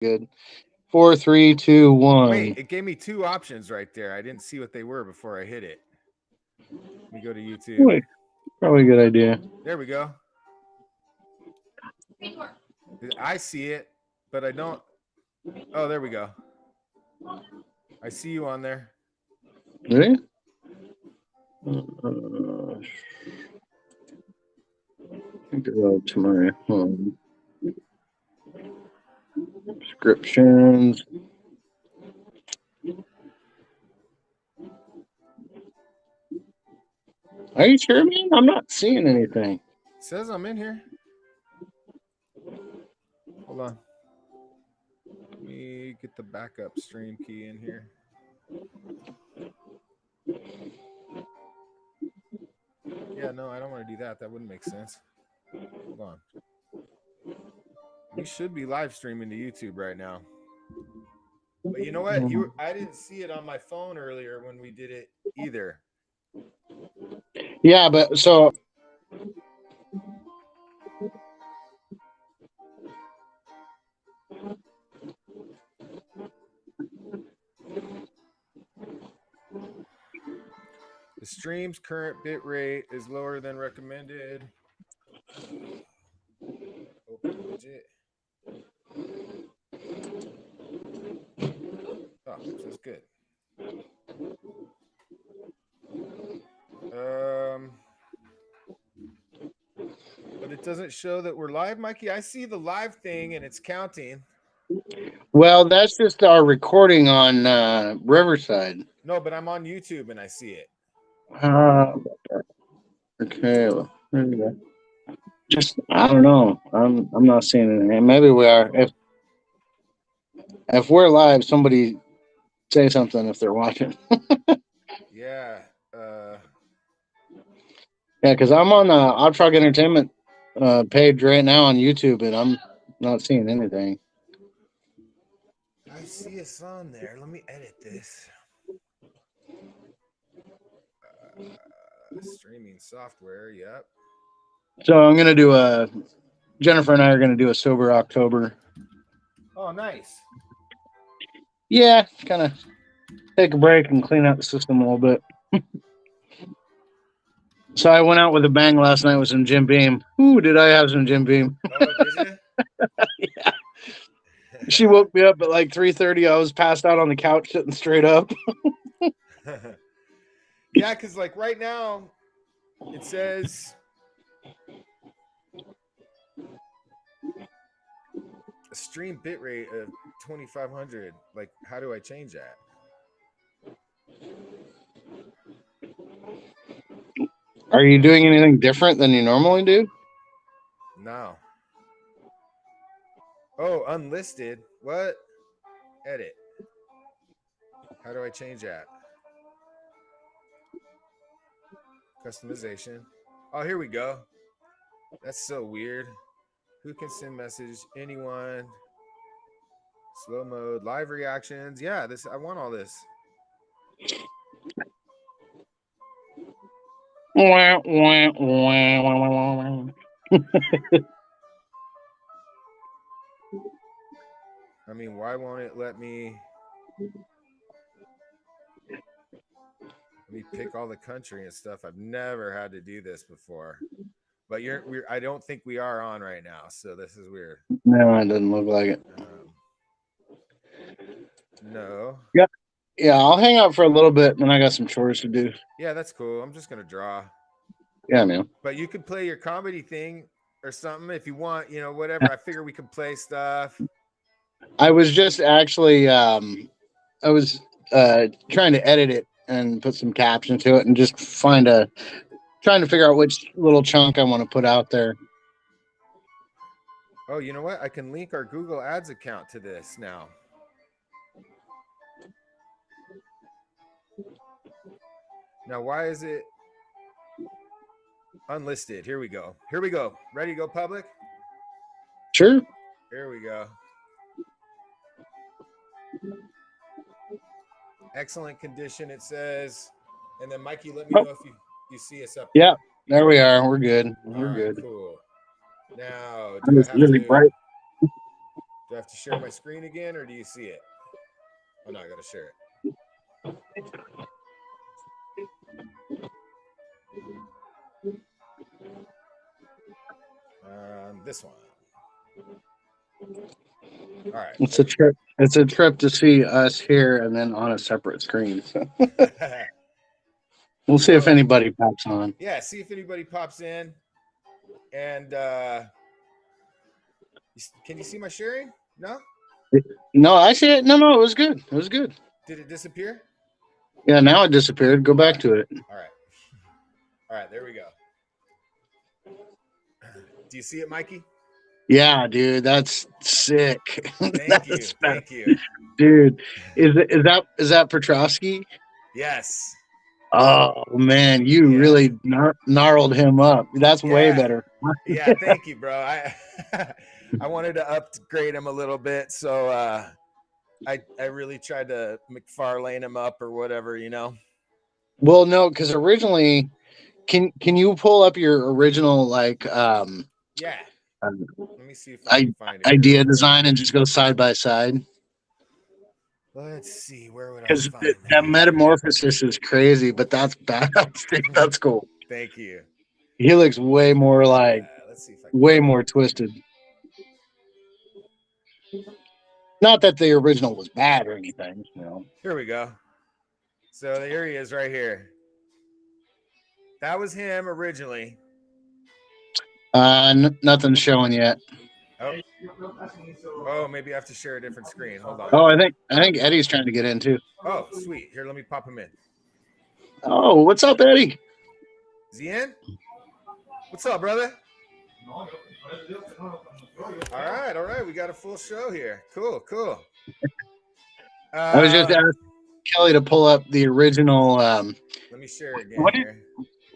Good. 4, 3, 2, Wait, 1. it gave me two options right there. I didn't see what they were before I hit it. Let me go to YouTube. Boy, probably a good idea. There we go. I see it, but I don't. Oh, there we go. I see you on there. Ready? I go to my home. Subscriptions. Are you sure, man? I'm not seeing anything. It says I'm in here. Hold on. Let me get the backup stream key in here. Yeah, no, I don't want to do that. That wouldn't make sense. Hold on. We should be live streaming to YouTube right now. But you know what? I didn't see it on my phone earlier when we did it either. Yeah, but so The stream's current bit rate is lower than recommended. Open widget. Oh, that's good. But it doesn't show that we're live, Mikey. I see the live thing and it's counting. well, that's just our recording on Riverside. No, but I'm on YouTube and I see it. Okay. Well, there we go. Just I don't know. I'm not seeing anything. Maybe we are. If we're live, somebody say something if they're watching. Yeah. Yeah, because I'm on the Odd Frog Entertainment page right now on YouTube, and I'm not seeing anything. I see us on there. Let me edit this. Streaming software. Yep. So I'm gonna do a. Jennifer and I are gonna do a sober October. Oh, nice. Yeah, kind of take a break and clean out the system a little bit. So I went out with a bang last night with some Jim Beam. Ooh, did I have some Jim Beam? Oh, did you? Yeah. She woke me up at like 3:30. I was passed out on the couch, sitting straight up. Yeah, because like right now, it says a stream bitrate of 2,500. Like, how do I change that? Are you doing anything different than you normally do? No. Oh, unlisted. What? Edit. How do I change that? Customization. Oh, here we go. That's so weird. Who can send message? Anyone. Slow mode, live reactions. Yeah, this I want all this. Wah, wah, wah, wah, wah, wah. I mean, why won't it let me pick all the country and stuff? I've never had to do this before. But I don't think we are on right now, so this is weird. No, it doesn't look like it. No. Yeah, I'll hang out for a little bit, and I got some chores to do. Yeah, that's cool. I'm just gonna draw. Yeah, man. But you could play your comedy thing or something if you want. You know, whatever. I figure we could play stuff. I was just actually, I was trying to edit it and put some captions to it, and just trying to figure out which little chunk I want to put out there. Oh, you know what? I can link our Google Ads account to this now. Now, why is it unlisted? Here we go. Here we go. Ready to go public? Sure. Here we go. Excellent condition, it says. And then, Mikey, let me know if you see us up. Yeah, there we are. We're good. We're good. Cool. Now, It's really bright. do I have to share my screen again, or do you see it? Oh no, I gotta share it. This one. All right. It's a trip. It's a trip to see us here and then on a separate screen. So we'll see if anybody pops on. Yeah, see if anybody pops in. And can you see my sharing? No? No, I see it. No, it was good. It was good. Did it disappear? Yeah, now it disappeared. Go back to it. All right, there we go. Do you see it, Mikey? Yeah, dude, that's sick. Thank you, dude. Is that Petrovsky? Yes. Oh man, you really gnarled him up. That's way better. Yeah, thank you, bro. I wanted to upgrade him a little bit, so I really tried to McFarlane him up or whatever, you know. Well, no, because originally, can you pull up your original like yeah. Let me see if I can find it. Idea design and just go side by side. Let's see, where would I find that metamorphosis is crazy, but that's bad. That's cool. Thank you. He looks way more like let's see if I way more twisted. Not that the original was bad or anything, you know. Here we go. So here he is right here. That was him originally. Nothing's showing yet. Oh, maybe I have to share a different screen. Hold on. Oh, I think Eddie's trying to get in too. Oh, sweet. Here, let me pop him in. Oh, what's up, Eddie? Is he in? What's up, brother? All right. We got a full show here. Cool. I was just asking Kelly to pull up the original. Let me share it again here.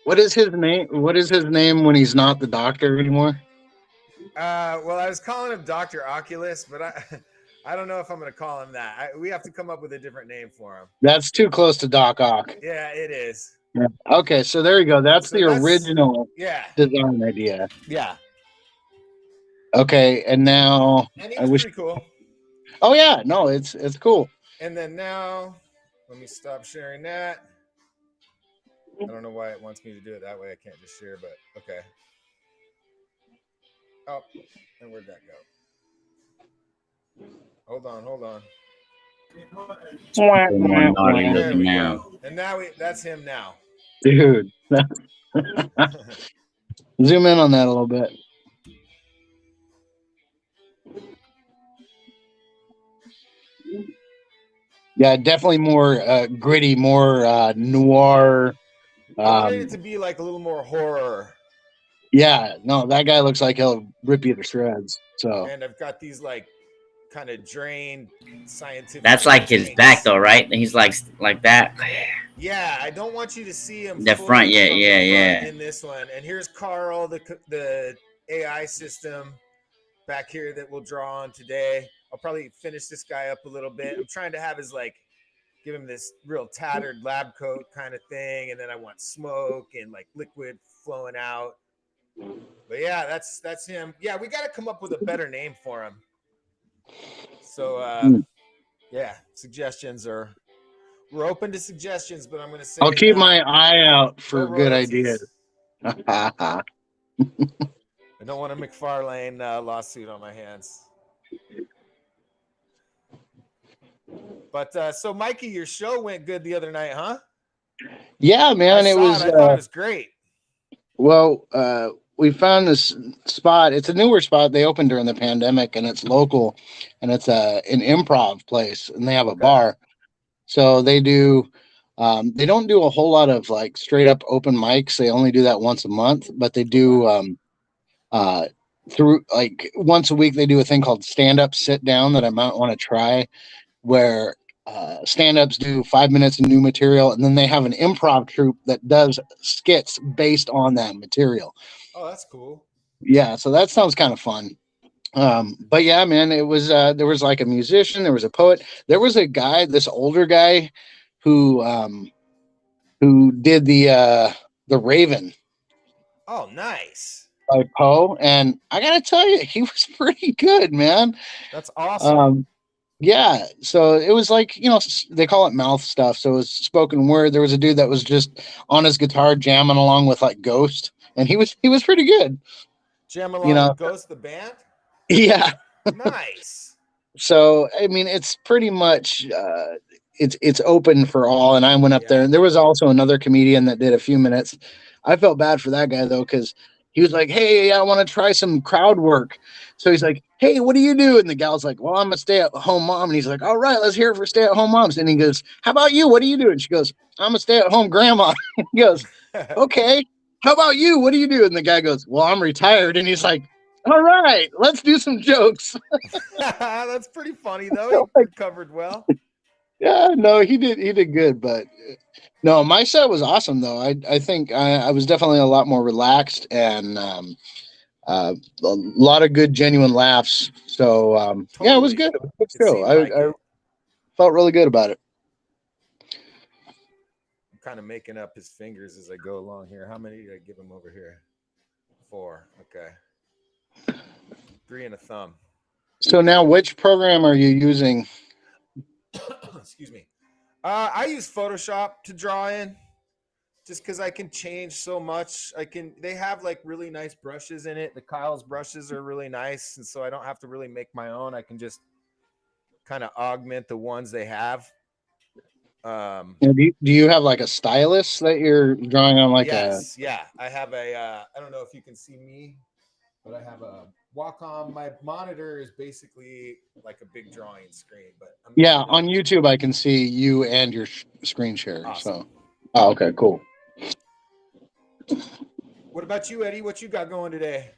What is his name? What is his name when he's not the doctor anymore? Well, I was calling him Dr. Oculus, but I don't know if I'm going to call him that. We have to come up with a different name for him. That's too close to Doc Ock. Yeah, it is. Yeah. Okay, so there you go. That's the original design idea. Yeah. Okay, and now and pretty cool. Oh yeah, no, it's cool. And then now, let me stop sharing that. I don't know why it wants me to do it that way. I can't just share, but okay. Oh, and where'd that go? Hold on. There we go. And now that's him now. Dude. Zoom in on that a little bit. Yeah, definitely more gritty, more noir. I wanted it to be like a little more horror. Yeah, no, that guy looks like he'll rip you to shreds. So, and I've got these like kind of drained scientific. That's like his back though, right? He's like that. Yeah, I don't want you to see him. The front, yeah. In this one, and here's Carl, the AI system back here that we'll draw on today. I'll probably finish this guy up a little bit. I'm trying to have his give him this real tattered lab coat kind of thing, and then I want smoke and like liquid flowing out. But yeah, that's him. Yeah, we got to come up with a better name for him. So yeah, we're open to suggestions, but I'm going to say I'll keep my eye out for good ideas. I don't want a McFarlane lawsuit on my hands. But so Mikey, your show went good the other night, huh? Yeah, man, I thought it was great. Well, we found this spot. It's a newer spot. They opened during the pandemic, and it's local, and it's an improv place, and they have a bar. So they do. They don't do a whole lot of like straight up open mics. They only do that once a month, but they do through like once a week. They do a thing called stand up sit down that I might want to try, where stand-ups do 5 minutes of new material, and then they have an improv troupe that does skits based on that material. Oh, that's cool. Yeah, so that sounds kind of fun. But yeah, man, it was there was like a musician, there was a poet, there was a guy, this older guy who did the Raven. Oh, nice. by Poe, and I gotta tell you, he was pretty good, man. That's awesome. Yeah, so it was like, they call it mouth stuff. So it was spoken word. There was a dude that was just on his guitar jamming along with like Ghost, and he was pretty good. Jam You along know, with Ghost the band. yeah. Nice. So I mean, it's pretty much it's open for all. And I went up there, Yeah. and there was also another comedian that did a few minutes. I felt bad for that guy though, because he was like, "Hey, I want to try some crowd work." So he's like, "Hey, what do you do?" And the gal's like, "Well, I'm a stay-at-home mom." And he's like, "All right, let's hear it for stay-at-home moms." And he goes, "How about you? What do you do?" And she goes, "I'm a stay-at-home grandma." He goes, "Okay. How about you? What do you do?" And the guy goes, "Well, I'm retired." And he's like, "All right, let's do some jokes." That's pretty funny though. He recovered well. Yeah, no, he did good, but no, my set was awesome though. I think I was definitely a lot more relaxed, and a lot of good genuine laughs. So yeah, it was Totally. good. It was a good It show. seemed like I it. felt really good about it. I'm kind of making up his fingers as I go along here. How many did I give him over here? 4. Okay. 3 and a thumb. So now, which program are you using? Excuse me. I use Photoshop to draw in, just because I can change so much. They have like really nice brushes in it. The Kyle's brushes are really nice, and so I don't have to really make my own. I can just kind of augment the ones they have. Do you have like a stylus that you're drawing on, like Yes, yeah. I have I don't know if you can see me, but I have a Wacom. My monitor is basically like a big drawing screen, but Yeah, on YouTube I can see you and your screen share. Awesome. So, oh, okay, cool. What about you, Eddie? What you got going today?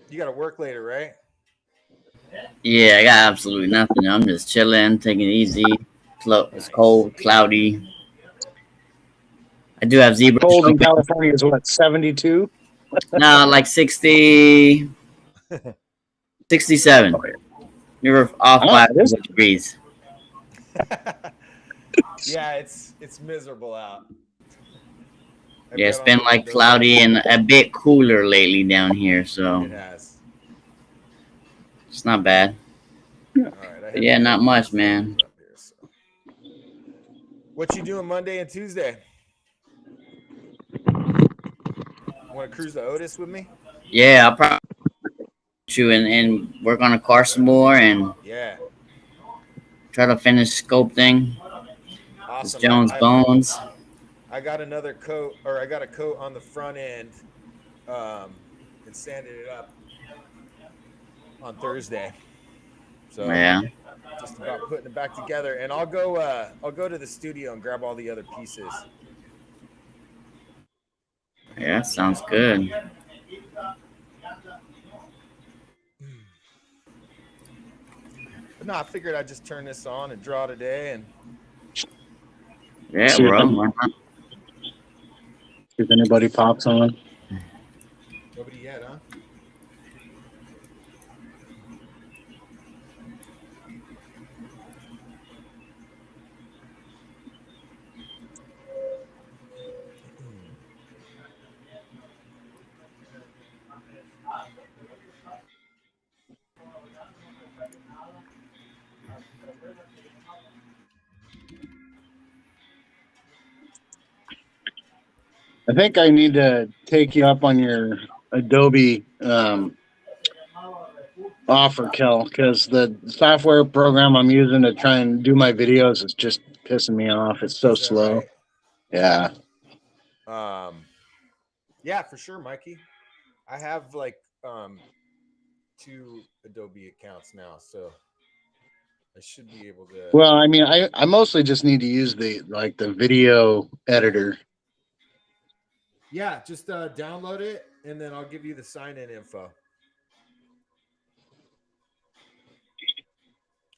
You got to work later, right? Yeah, I got absolutely nothing. I'm just chilling, taking it easy. It's cold, cloudy. I do have zebra. Cold in California is what, 72? No, like 60, 67. We were off by degrees. Yeah, it's miserable out. Yeah, it's been like cloudy and a bit cooler lately down here, so it has. It's not bad. All right, but yeah, not much, man. Here, so. What you doing Monday and Tuesday? Want to cruise the Otis with me? Yeah, I'll probably you and work on a car some more and try to finish sculpting. Awesome. Jones Bones. I got another coat, or I got a coat on the front end, and sanded it up on Thursday. So yeah, just about putting it back together, and I'll go to the studio and grab all the other pieces. Yeah, sounds good. But no, I figured I'd just turn this on and draw today, and yeah, bro. If anybody pops on. Nobody yet, huh? I think I need to take you up on your Adobe offer, Kel, because the software program I'm using to try and do my videos is just pissing me off. It's so slow. Right? Yeah. Yeah, for sure, Mikey. I have like 2 Adobe accounts now, so I should be able to. Well, I mean, I mostly just need to use the video editor. Yeah, just download it, and then I'll give you the sign-in info.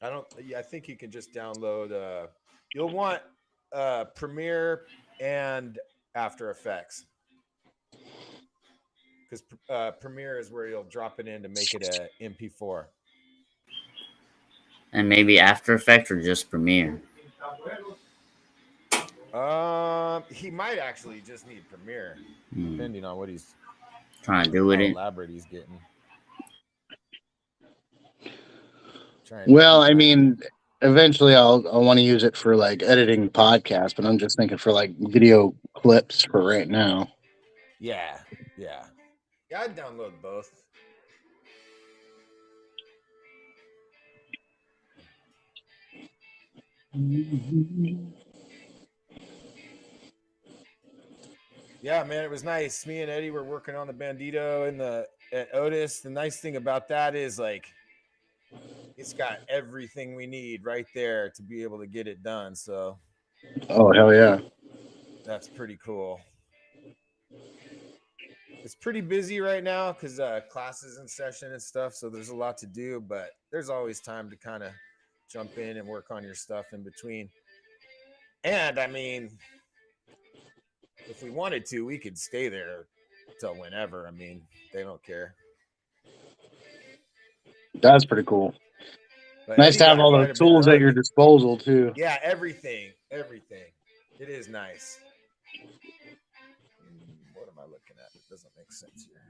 I think you can just download. You'll want Premiere and After Effects, because Premiere is where you'll drop it in to make it a MP4. And maybe After Effects or just Premiere. He might actually just need Premiere, depending on what he's Trying to do with how it. elaborate he's getting. Well, I mean, eventually I'll want to use it for like editing podcasts, but I'm just thinking for like video clips for right now. Yeah. I'd download both. Yeah, man, it was nice. Me and Eddie were working on the Bandito and at Otis. The nice thing about that is like it's got everything we need right there to be able to get it done. So Oh hell yeah. that's pretty cool. It's pretty busy right now because classes in session and stuff. So there's a lot to do, but there's always time to kind of jump in and work on your stuff in between. And I mean, if we wanted to, we could stay there till whenever. I mean, they don't care. That's pretty cool. But Nice Eddie to have got all quite the a bit tools at done. your disposal too. Yeah, everything. It is nice. What am I looking at? It doesn't make sense here.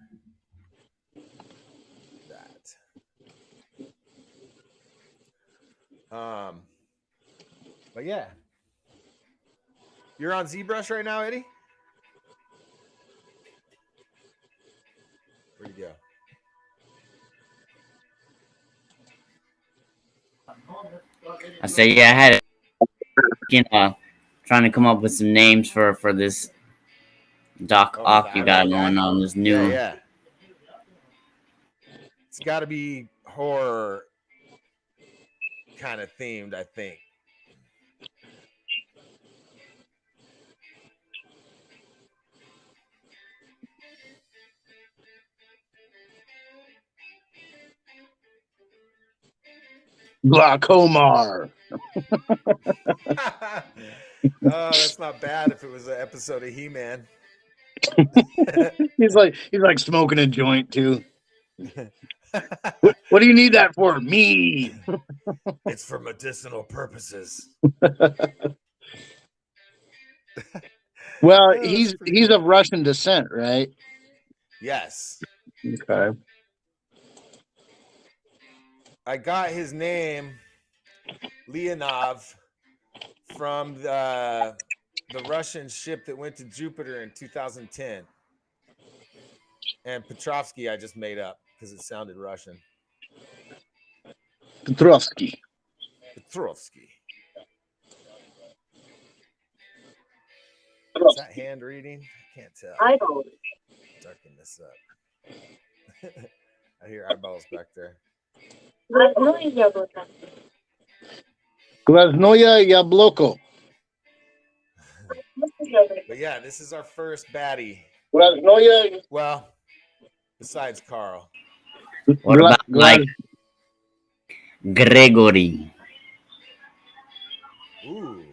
That. But yeah. You're on ZBrush right now, Eddie? Where'd you go? I say, yeah, I had it. Trying to come up with some names for this Doc Ock you got going on. This new. Yeah. It's got to be horror kind of themed, I think. Glaucomar. That's not bad if it was an episode of He-Man. he's like smoking a joint too. What do you need that for? Me. It's for medicinal purposes. Well, he's of Russian descent, right? Yes. Okay. I got his name, Leonov, from the Russian ship that went to Jupiter in 2010. And Petrovsky I just made up because it sounded Russian. Petrovsky. Is that hand reading? I can't tell. Eyeballs. Darken this up. I hear eyeballs back there. Glaznoya Yabloko. But yeah, this is our first baddie. Glaznoya. Well, besides Carl. What about like Gregory? Ooh.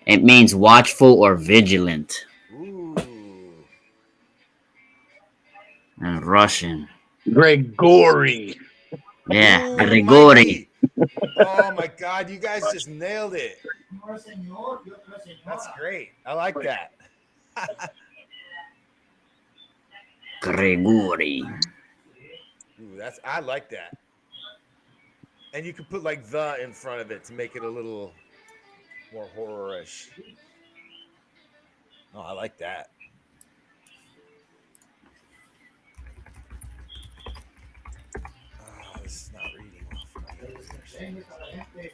It means watchful or vigilant. Ooh. And Russian. Gregory. Yeah, Ooh, Gregory. Oh my God, you guys just nailed it. That's great. I like that. Gregory. Ooh, I like that. And you could put like the in front of it to make it a little more horror-ish. Oh, I like that. Oh, this is not reading well for me.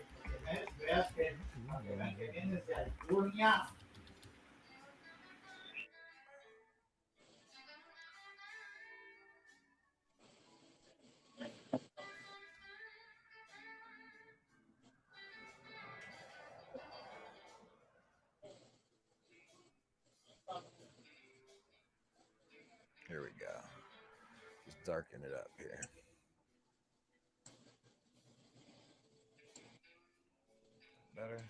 Here we go. Just darken it up here. Better.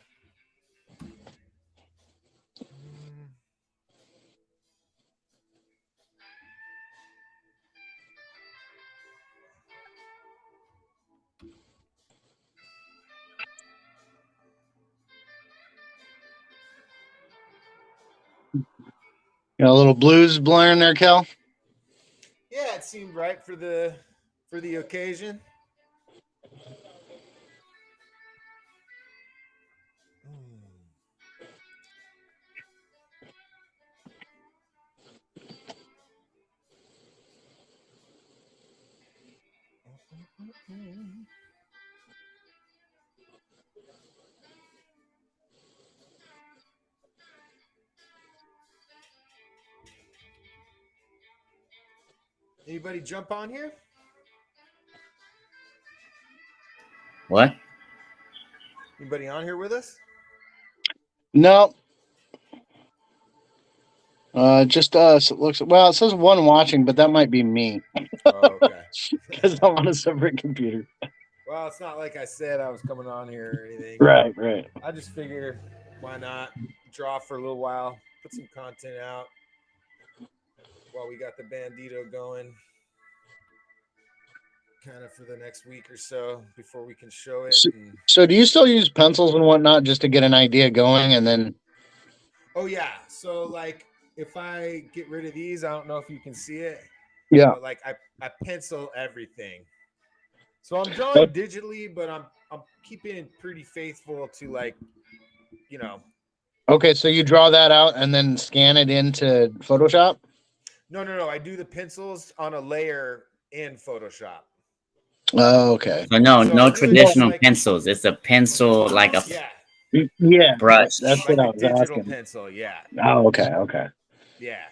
You know, a little blues blaring there, Kel. Yeah, it seemed right for the occasion. Anybody jump on here? What? Anybody on here with us? No. Just us. It looks well. It says one watching, but that might be me Oh, okay. because I'm on a separate computer. Well, it's not like I said I was coming on here or anything. Right, right. I just figure why not draw for a little while, put some content out while we got the Bandito going, kind of for the next week or so before we can show it. So do you still use pencils and whatnot just to get an idea going, and then? Oh yeah. So like, if I get rid of these, I don't know if you can see it. Yeah. But like I pencil everything. So I'm drawing digitally, but I'm keeping it pretty faithful to, like, you know. Okay, so you draw that out and then scan it into Photoshop? No. I do the pencils on a layer in Photoshop. Oh, okay. So no really traditional like, pencils. It's a pencil like a yeah brush. That's like what I a was digital asking. pencil, yeah. Oh, okay. Yeah.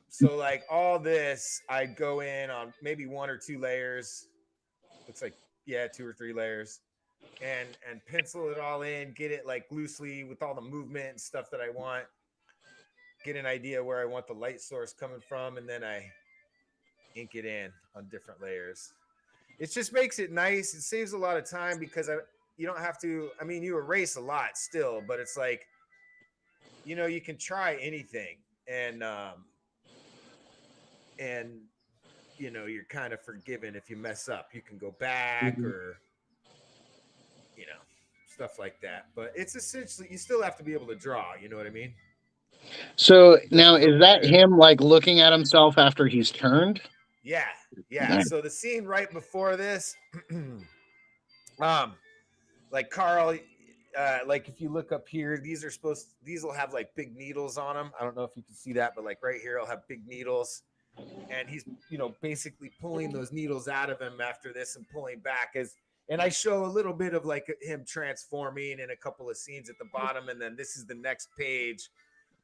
So like all this, I'd go in on maybe 1 or 2 layers. Looks like 2 or 3 layers, and pencil it all in, get it like loosely with all the movement and stuff that I want. Get an idea where I want the light source coming from, and then I ink it in on different layers. It just makes it nice. It saves a lot of time because you don't have to. I mean, you erase a lot still, but it's like, you know, you can try anything, and you know, you're kind of forgiven if you mess up. You can go back or, you know, stuff like that. But it's essentially, you still have to be able to draw. You know what I mean? So now, is that him like looking at himself after he's turned? Yeah. Nice. So the scene right before this, like Carl, like if you look up here, these will have like big needles on them. I don't know if you can see that, but like right here, I'll have big needles. And he's, you know, basically pulling those needles out of him after this and pulling back and I show a little bit of like him transforming in a couple of scenes at the bottom. And then this is the next page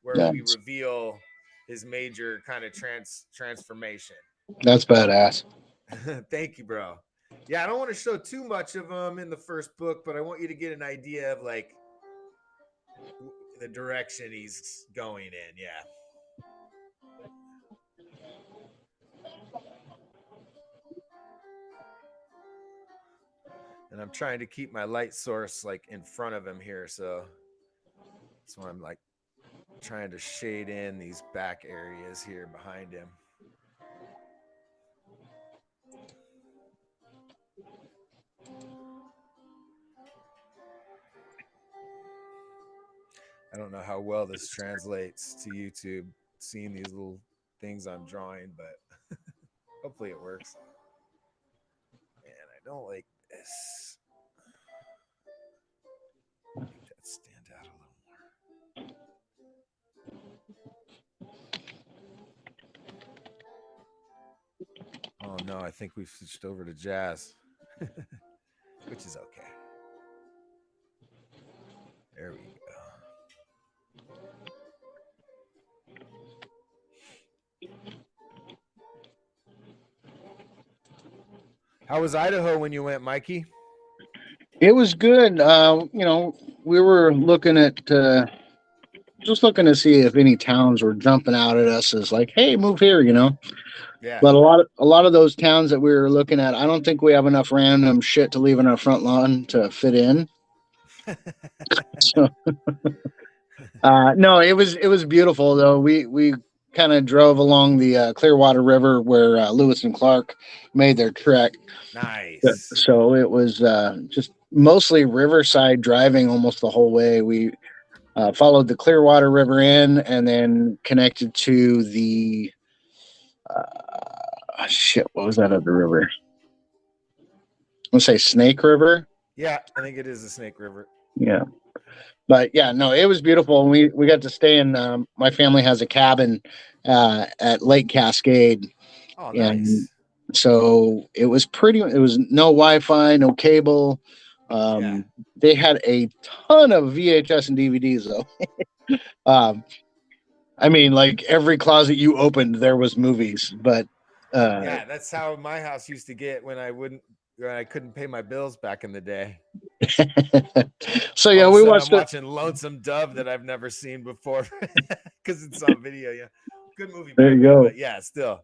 where we reveal his major kind of transformation. That's badass. Thank you, bro. Yeah, I don't want to show too much of him in the first book, but I want you to get an idea of like the direction he's going in. Yeah. And I'm trying to keep my light source like in front of him here. So that's why I'm like trying to shade in these back areas here behind him. I don't know how well this translates to YouTube, seeing these little things I'm drawing, but hopefully it works. And I don't like this. Make that stand out a little more. Oh no, I think we've switched over to jazz, which is okay. There we go. How was Idaho when you went, Mikey? It was good. You know, we were looking at just looking to see if any towns were jumping out at us as like, hey, move here, you know. Yeah. But a lot of those towns that we were looking at, I don't think we have enough random shit to leave in our front lawn to fit in. So, no, it was beautiful though. We kind of drove along the Clearwater River where Lewis and Clark made their trek. Nice. So it was just mostly riverside driving almost the whole way. We followed the Clearwater River in, and then connected to the what was that other river? I'm gonna say Snake River. Yeah, I think it is the Snake River. Yeah, but yeah, no, it was beautiful. We got to stay in. My family has a cabin at Lake Cascade. Oh, And nice. so it was pretty. It was no Wi-Fi, no cable. They had a ton of VHS and DVDs though. I mean, like every closet you opened, there was movies. But yeah, that's how my house used to get when I couldn't pay my bills back in the day. So yeah, we watched. I'm watching Lonesome Dove that I've never seen before because it's on video. Yeah, good movie. There you go. But yeah, still.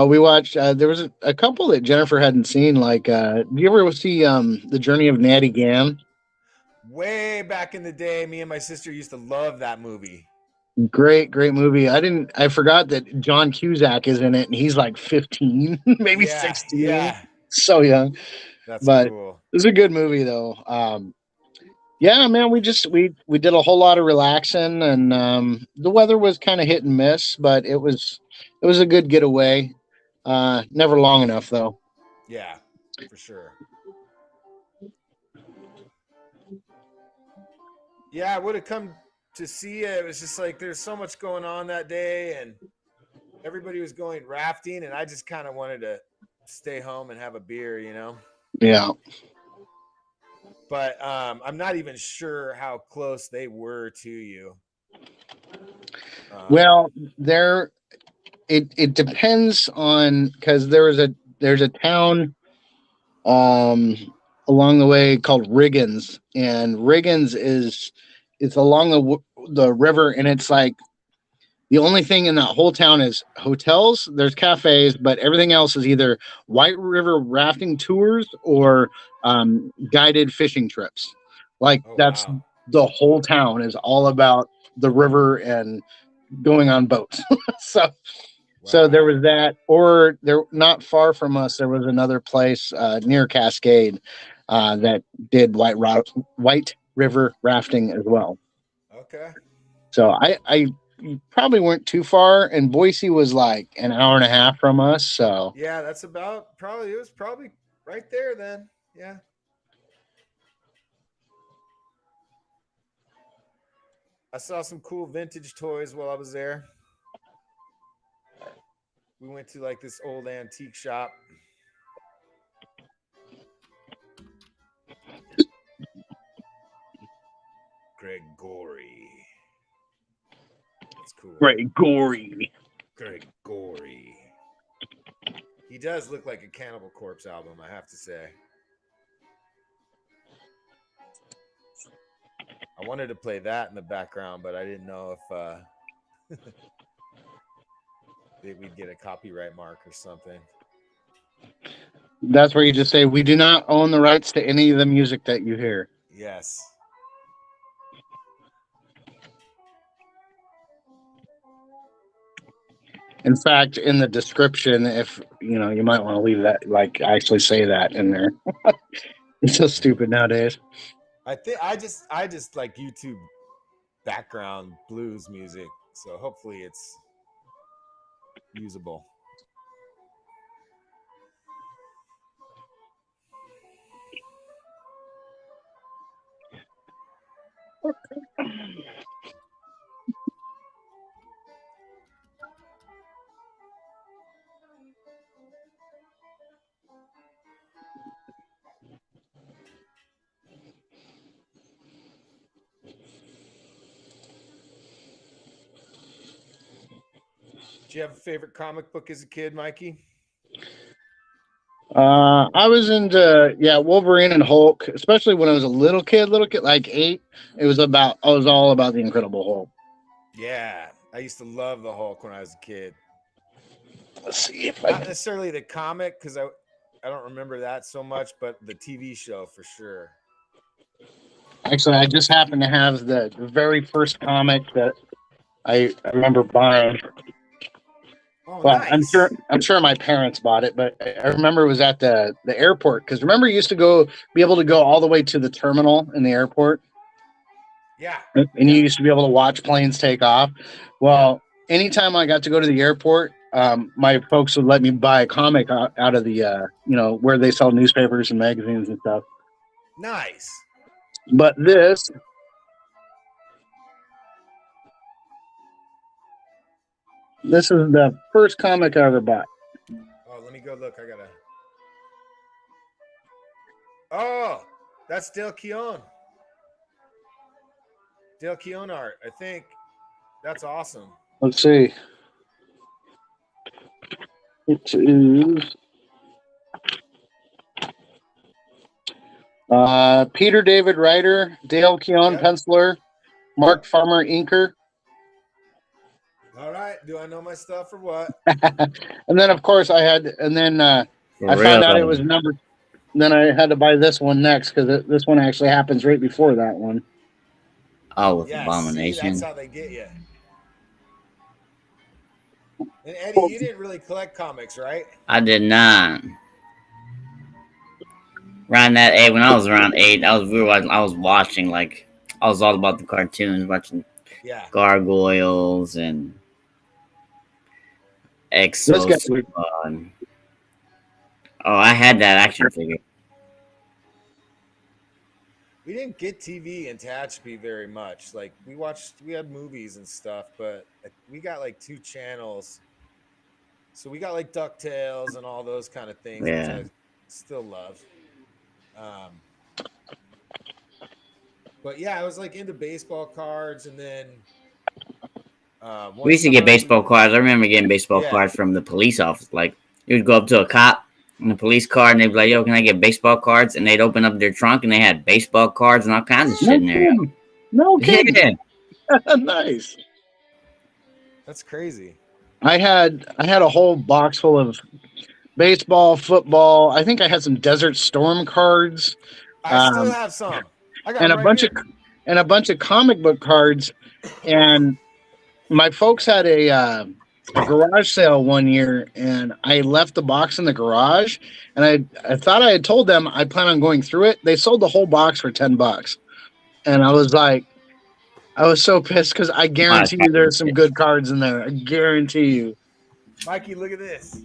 We watched. There was a couple that Jennifer hadn't seen. Like, do you ever see The Journey of Natty Gann? Way back in the day, me and my sister used to love that movie. Great movie. I forgot that John Cusack is in it, and he's like 15, maybe 16. Yeah, so young. That's It cool. was a good movie though. Yeah, man, we did a whole lot of relaxing, and the weather was kind of hit and miss, but it was a good getaway. Never long enough though. Yeah, for sure. Yeah, I would have come to see it. It was just like there's so much going on that day, and everybody was going rafting, and I just kind of wanted to stay home and have a beer, you know? Yeah. But I'm not even sure how close they were to you. Well, it depends on, because there's a town along the way called Riggins, and Riggins it's along the river, and it's like the only thing in that whole town is hotels. There's cafes, but everything else is either White River rafting tours or guided fishing trips. Like that's wow. The whole town is all about the river and going on boats. So there was that, or there not far from us, there was another place near Cascade that did White River rafting as well. Okay. So I probably weren't too far, and Boise was like an hour and a half from us. So yeah, that's about it was probably right there then. Yeah. I saw some cool vintage toys while I was there. We went to like this old antique shop. Gregory. That's cool. Gregory. He does look like a Cannibal Corpse album, I have to say. I wanted to play that in the background, but I didn't know if we'd get a copyright mark or something. That's where you just say, we do not own the rights to any of the music that you hear. Yes. In fact, in the description, if you might want to leave that, like actually say that in there. It's so stupid nowadays. I think I just like YouTube background blues music, so hopefully it's usable. Did you have a favorite comic book as a kid, Mikey? I was into Wolverine and Hulk, especially when I was a little kid, like 8. I was all about the Incredible Hulk. Yeah, I used to love the Hulk when I was a kid. Let's see if not necessarily the comic, because I don't remember that so much, but the TV show for sure. Actually, I just happen to have the very first comic that I remember buying. Oh, well, nice. I'm sure my parents bought it, but I remember it was at the airport, because remember you used to be able to go all the way to the terminal in the airport. Yeah. and you used to be able to watch planes take off. Well, anytime I got to go to the airport, my folks would let me buy a comic out of the where they sell newspapers and magazines and stuff. Nice. But this is the first comic I ever bought. Oh, let me go look. I gotta. Oh, that's Dale Keown. Dale Keown art. I think that's awesome. Let's see. It is Peter David Writer, Dale Keown penciler, Mark Farmer inker. All right. Do I know my stuff or what? And then, of course, I found out it was number. Then I had to buy this one next because this one actually happens right before that one. Oh, with Abomination. See, that's how they get you. And Eddie, you didn't really collect comics, right? I did not. Around that age, when I was around 8, I was watching, like, I was all about the cartoons, watching Gargoyles and Exo. Oh, I had that action figure. We didn't get TV in Tehachapi very much. Like we had movies and stuff, but we got like 2 channels. So we got like DuckTales and all those kind of things, which I still love. But yeah, I was like into baseball cards, and then we used to get baseball cards. I remember getting baseball cards from the police office. Like you would go up to a cop in the police car, and they'd be like, "Yo, can I get baseball cards?" And they'd open up their trunk, and they had baseball cards and all kinds of shit in there. No kidding. Yeah. Nice. That's crazy. I had a whole box full of baseball, football. I think I had some Desert Storm cards. I still have some. I got and a bunch of comic book cards. And my folks had a garage sale one year, and I left the box in the garage. And I thought I had told them I plan on going through it. They sold the whole box for $10, and I was like, I was so pissed because I guarantee you there's some good cards in there. I guarantee you. Mikey, look at this.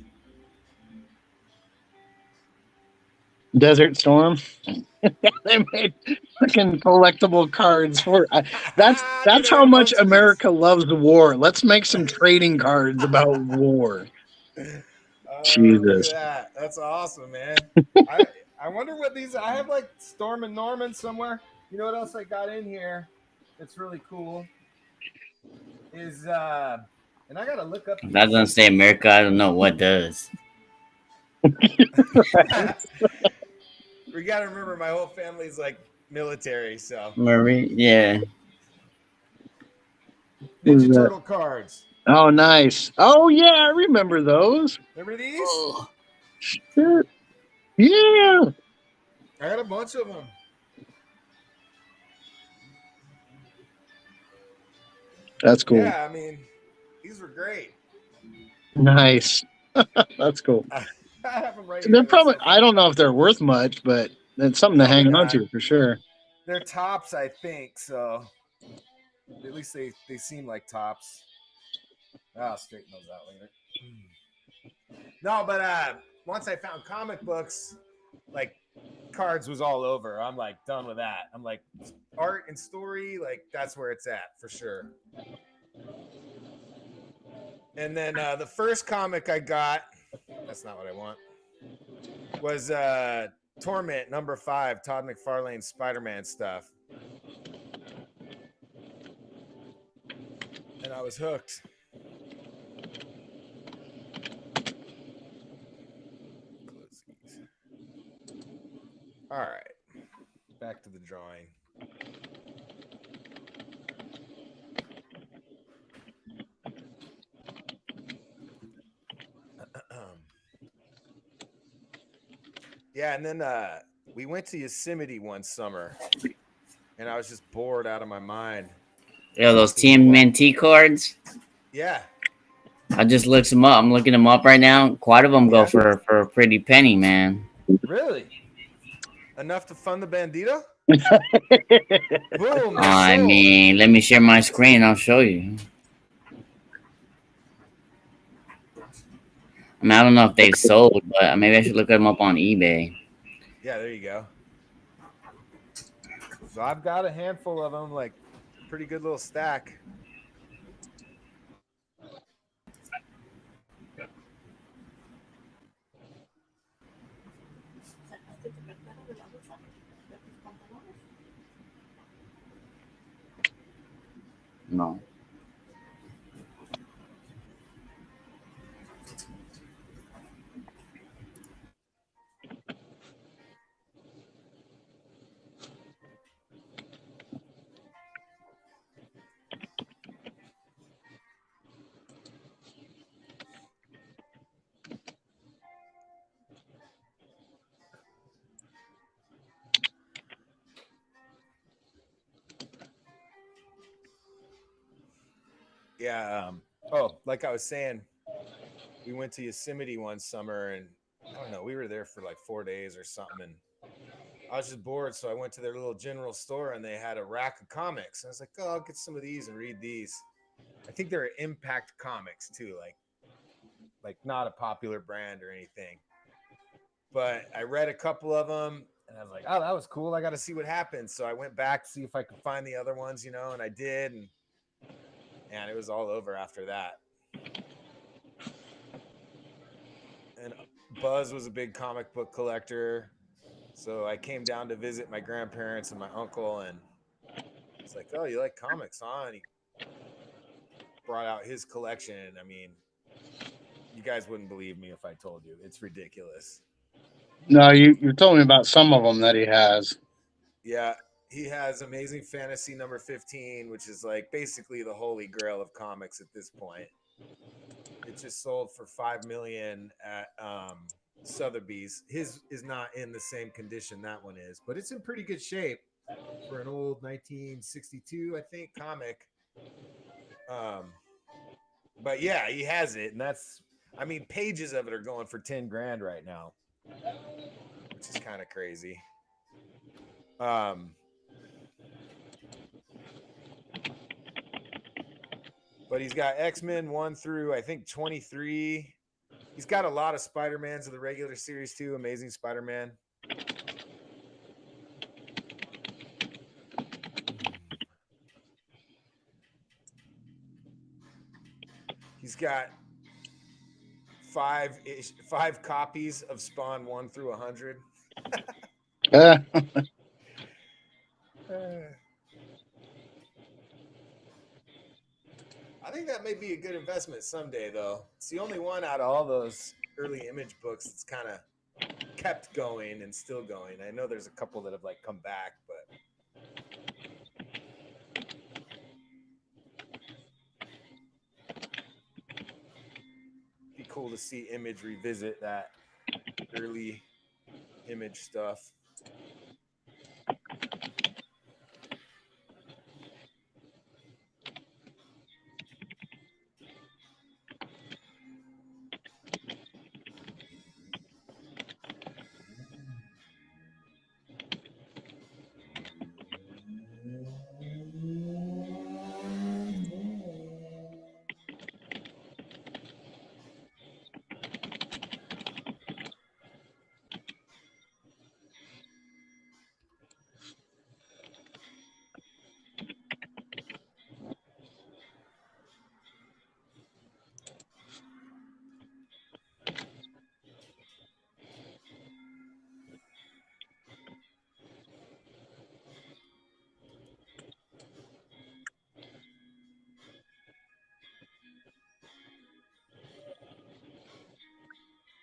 Desert Storm. They made freaking collectible cards for that's how much America loves the war. Let's make some trading cards about war. Jesus. That's awesome, man. I wonder what these I have like Storm and Norman somewhere. You know what else I got in here? It's really cool. Is and I gotta look up. If that doesn't say America, I don't know what does. We gotta remember my whole family's like military, so Marine, yeah. Ninja Turtle cards. Oh, nice. Oh yeah, I remember those. Remember these? Oh, shit. Yeah. I got a bunch of them. That's cool. Yeah, I mean, these were great. Nice. That's cool. I have them right They're here. probably, I don't know if they're worth much, but it's something to hang on to for sure. They're tops, I think. So at least they seem like tops. I'll straighten those out later. No, but once I found comic books, like cards was all over. I'm like done with that. I'm like art and story, like that's where it's at for sure. And then the first comic I got, that's not what I want, was Torment #5, Todd McFarlane's Spider-Man stuff. And I was hooked. All right, back to the drawing. Yeah, and then we went to Yosemite one summer, and I was just bored out of my mind. Yeah, those TMNT cards. Yeah. I just looked them up. I'm looking them up right now. Quite of them go for a pretty penny, man. Really? Enough to fund the Bandito? Boom. they're I sold. mean, let me share my screen. I'll show you. I mean, I don't know if they've sold, but maybe I should look them up on eBay. Yeah, there you go. So I've got a handful of them, like pretty good little stack. No. Yeah. Oh, like I was saying, we went to Yosemite one summer, and I don't know, we were there for like 4 days or something, and I was just bored, so I went to their little general store, and they had a rack of comics. I was like, oh, I'll get some of these and read these. I think they're Impact Comics too, like not a popular brand or anything. But I read a couple of them, and I was like, oh, that was cool. I got to see what happens. So I went back to see if I could find the other ones, and I did, and it was all over after that. And Buzz was a big comic book collector, so I came down to visit my grandparents and my uncle, and it's like, oh, you like comics, huh? And he brought out his collection. I mean, you guys wouldn't believe me if I told you. It's ridiculous. No, you told me about some of them that he has. Yeah, he has Amazing Fantasy number 15, which is like basically the holy grail of comics at this point. It just sold for $5 million at Sotheby's. His is not in the same condition that one is, but it's in pretty good shape for an old 1962, I think, comic. But yeah, he has it, and I mean, pages of it are going for 10 grand right now, which is kind of crazy. But he's got X-Men 1 through, I think, 23. He's got a lot of Spider-Mans of the regular series too. Amazing Spider-Man. He's got five copies of Spawn 1 through 100. I think that may be a good investment someday, though. It's the only one out of all those early Image books that's kind of kept going and still going. I know there's a couple that have like come back, but be cool to see Image revisit that early Image stuff.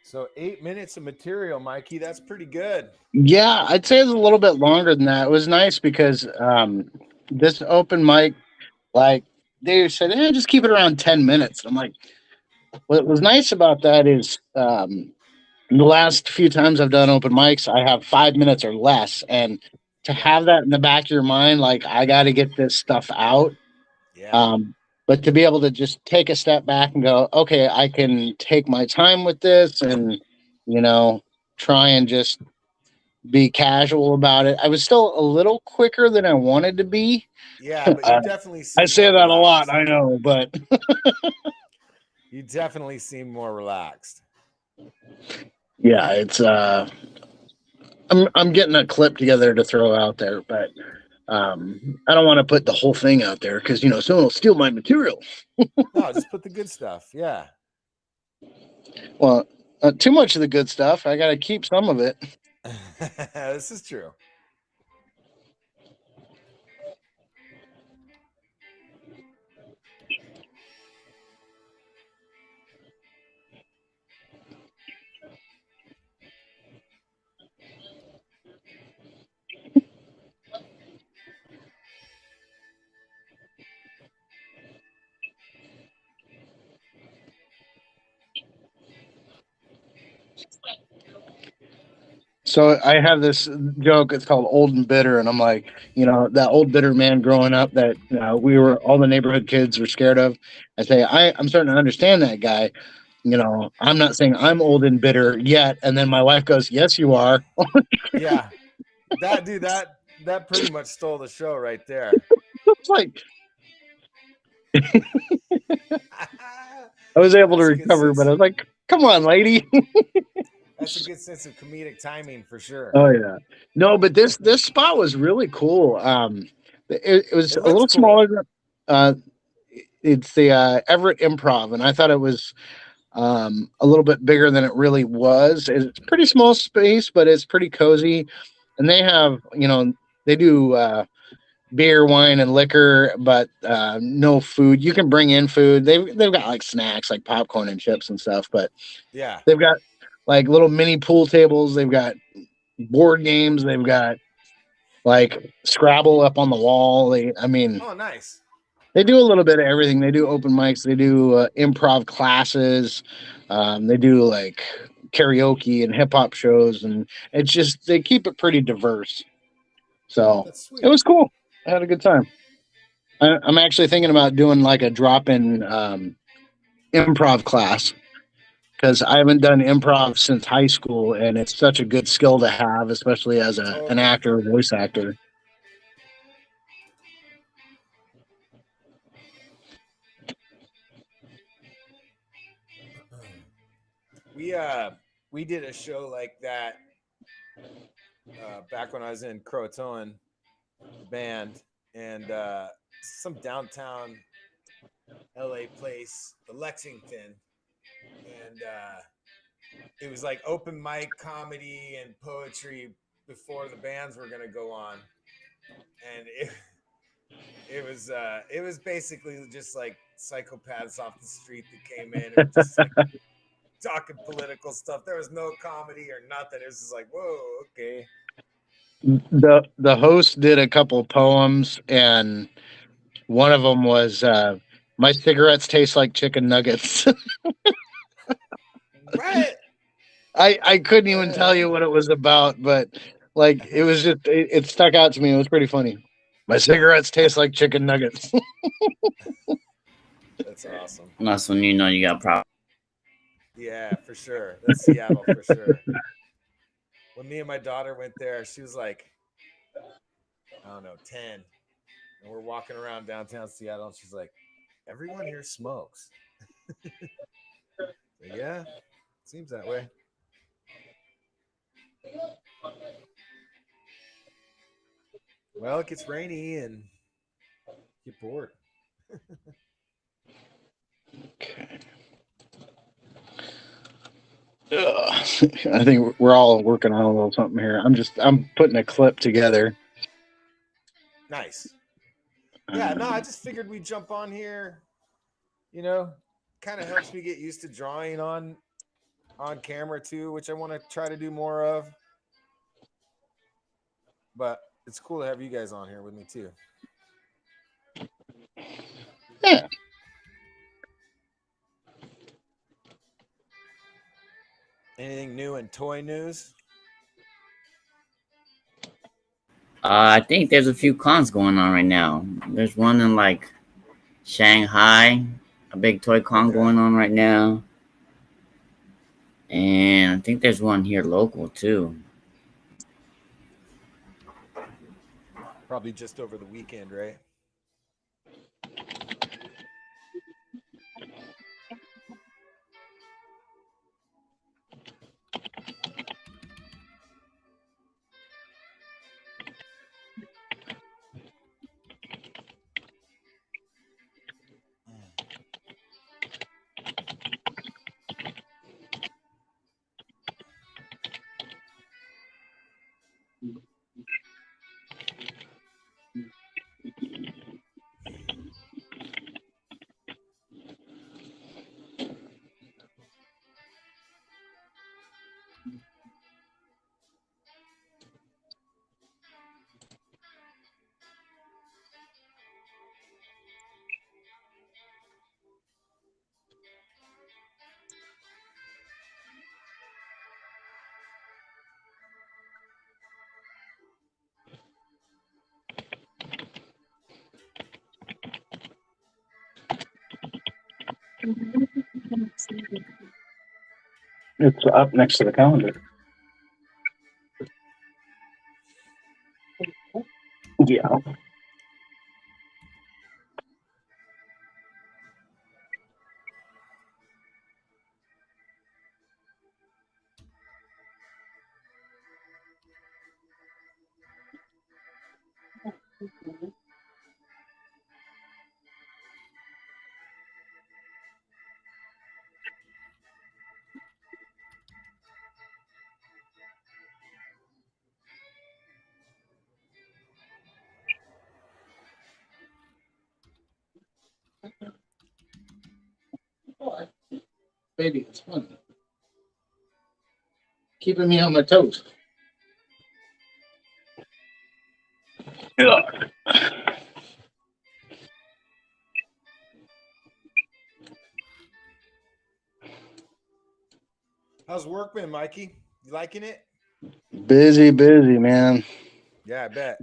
So 8 minutes of material, Mikey. That's pretty good. Yeah, I'd say it's a little bit longer than that. It was nice because this open mic, like they said, just keep it around 10 minutes. I'm like, what was nice about that is the last few times I've done open mics, I have 5 minutes or less. And to have that in the back of your mind, like, I got to get this stuff out. Yeah. But to be able to just take a step back and go, okay, I can take my time with this and, try and just be casual about it. I was still a little quicker than I wanted to be. Yeah, but you definitely seem I say more that a lot, relaxed. I know, but You definitely seem more relaxed. yeah, it's I'm getting a clip together to throw out there, but I don't want to put the whole thing out there because someone will steal my material. No, just put the good stuff. Yeah. Well, too much of the good stuff. I got to keep some of it. This is true. So I have this joke. It's called "Old and Bitter," and I'm like, that old bitter man growing up that we were all the neighborhood kids were scared of. I say I'm starting to understand that guy. I'm not saying I'm old and bitter yet. And then my wife goes, "Yes, you are." Yeah. That pretty much stole the show right there. It's like I was able to That's a good recover, but sense. I was like, "Come on, lady." That's a good sense of comedic timing for sure. Oh yeah, no, but this spot was really cool. It was It a looks little cool. smaller. It's the Everett Improv, and I thought it was a little bit bigger than it really was. It's a pretty small space, but it's pretty cozy, and they have they do beer, wine, and liquor, but no food. You can bring in food. They've got like snacks, like popcorn and chips and stuff, but Yeah. they've got like little mini pool tables. They've got board games. They've got like Scrabble up on the wall. Oh, nice. They do a little bit of everything. They do open mics. They do improv classes. They do like karaoke and hip hop shows, and it's just they keep it pretty diverse. So That's sweet. it was cool. I had a good time. I'm actually thinking about doing like a drop-in improv class because I haven't done improv since high school, and it's such a good skill to have, especially as an Totally. actor, voice actor. We did a show like that back when I was in Croatoan band, and some downtown LA place, the Lexington, and it was like open mic comedy and poetry before the bands were gonna go on, and it was basically just like psychopaths off the street that came in and just like talking political stuff. There was no comedy or nothing. It was just like, whoa, okay. The host did a couple poems, and one of them was "My cigarettes taste like chicken nuggets." Right. I couldn't even tell you what it was about, but like it was just it stuck out to me. It was pretty funny. My cigarettes taste like chicken nuggets. That's awesome. That's when you know you got problems. Yeah, for sure. That's Seattle for sure. When me and my daughter went there, she was like, I don't know, 10. And we're walking around downtown Seattle, and she's like, everyone here smokes. Yeah, seems that way. Well, it gets rainy and get bored. Okay. I think we're all working on a little something here. I'm putting a clip together. Nice. Yeah, no, I just figured we'd jump on here. Kind of helps me get used to drawing on camera too, which I want to try to do more of. But it's cool to have you guys on here with me too. Yeah. Anything new in toy news? I think there's a few cons going on right now. There's one in like Shanghai, a big toy con going on right now. And I think there's one here local too. Probably just over the weekend, right? It's up next to the calendar. Yeah. Baby, it's fun. Keeping me on my toes. Ugh. How's work been, Mikey? You liking it? Busy, man. Yeah, I bet.